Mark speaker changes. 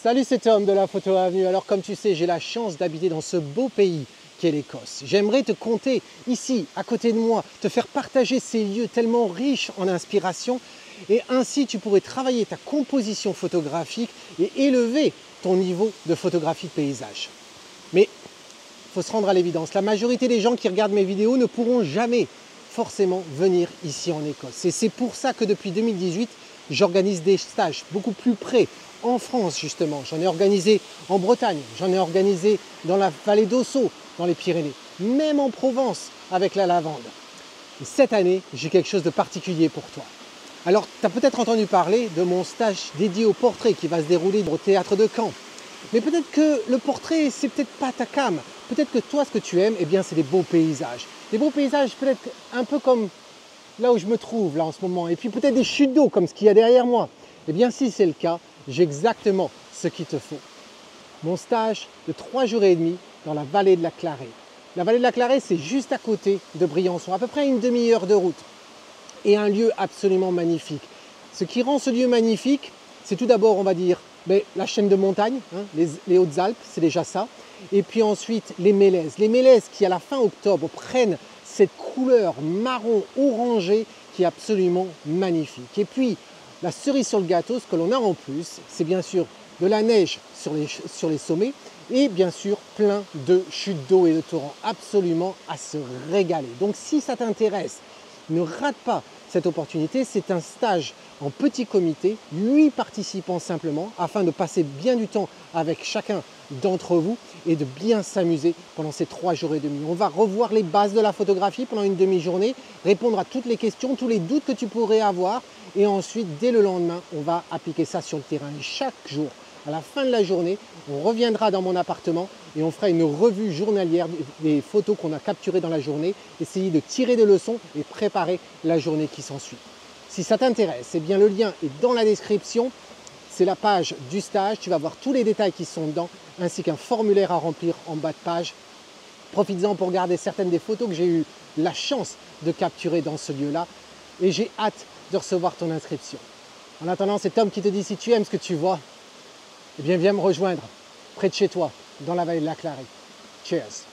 Speaker 1: Salut, c'est Tom de la Photo Avenue. Alors comme tu sais, j'ai la chance d'habiter dans ce beau pays qu'est l'Écosse. J'aimerais te conter ici, à côté de moi, te faire partager ces lieux tellement riches en inspiration et ainsi tu pourrais travailler ta composition photographique et élever ton niveau de photographie de paysage. Mais il faut se rendre à l'évidence, la majorité des gens qui regardent mes vidéos ne pourront jamais forcément venir ici en Écosse. Et c'est pour ça que depuis 2018, j'organise des stages beaucoup plus près, en France justement. J'en ai organisé en Bretagne, j'en ai organisé dans la vallée d'Ossau, dans les Pyrénées, même en Provence avec la lavande. Et cette année, j'ai quelque chose de particulier pour toi. Alors, tu as peut-être entendu parler de mon stage dédié au portrait qui va se dérouler au théâtre de Caen. Mais peut-être que le portrait, c'est peut-être pas ta came. Peut-être que toi, ce que tu aimes, eh bien, c'est des beaux paysages. Des beaux paysages peut-être un peu comme là où je me trouve là en ce moment. Et puis peut-être des chutes d'eau comme ce qu'il y a derrière moi. Eh bien, si c'est le cas, j'ai exactement ce qu'il te faut. Mon stage de 3 jours et demi dans la vallée de la Clarée. La vallée de la Clarée, c'est juste à côté de Briançon, à peu près une demi-heure de route. Et un lieu absolument magnifique. Ce qui rend ce lieu magnifique, c'est tout d'abord, on va dire, la chaîne de montagnes, les Hautes-Alpes, c'est déjà ça. Et puis ensuite, les mélèzes. Les mélèzes qui, à la fin octobre, prennent cette couleur marron orangé qui est absolument magnifique. Et puis, la cerise sur le gâteau, ce que l'on a en plus, c'est bien sûr de la neige sur les sommets et bien sûr plein de chutes d'eau et de torrents, absolument à se régaler. Donc si ça t'intéresse, ne rate pas cette opportunité. C'est un stage en petit comité, 8 participants simplement, afin de passer bien du temps avec chacun d'entre vous et de bien s'amuser pendant ces 3 jours et demi. On va revoir les bases de la photographie pendant une demi-journée, répondre à toutes les questions, tous les doutes que tu pourrais avoir et ensuite, dès le lendemain, on va appliquer ça sur le terrain. Et chaque jour, à la fin de la journée, on reviendra dans mon appartement et on fera une revue journalière des photos qu'on a capturées dans la journée, essayer de tirer des leçons et préparer la journée qui s'ensuit. Si ça t'intéresse, eh bien le lien est dans la description. C'est la page du stage. Tu vas voir tous les détails qui sont dedans, ainsi qu'un formulaire à remplir en bas de page. Profites-en pour regarder certaines des photos que j'ai eu la chance de capturer dans ce lieu-là. Et j'ai hâte de recevoir ton inscription. En attendant, c'est Tom qui te dit, si tu aimes ce que tu vois, eh bien viens me rejoindre près de chez toi, dans la vallée de la Clarée. Cheers!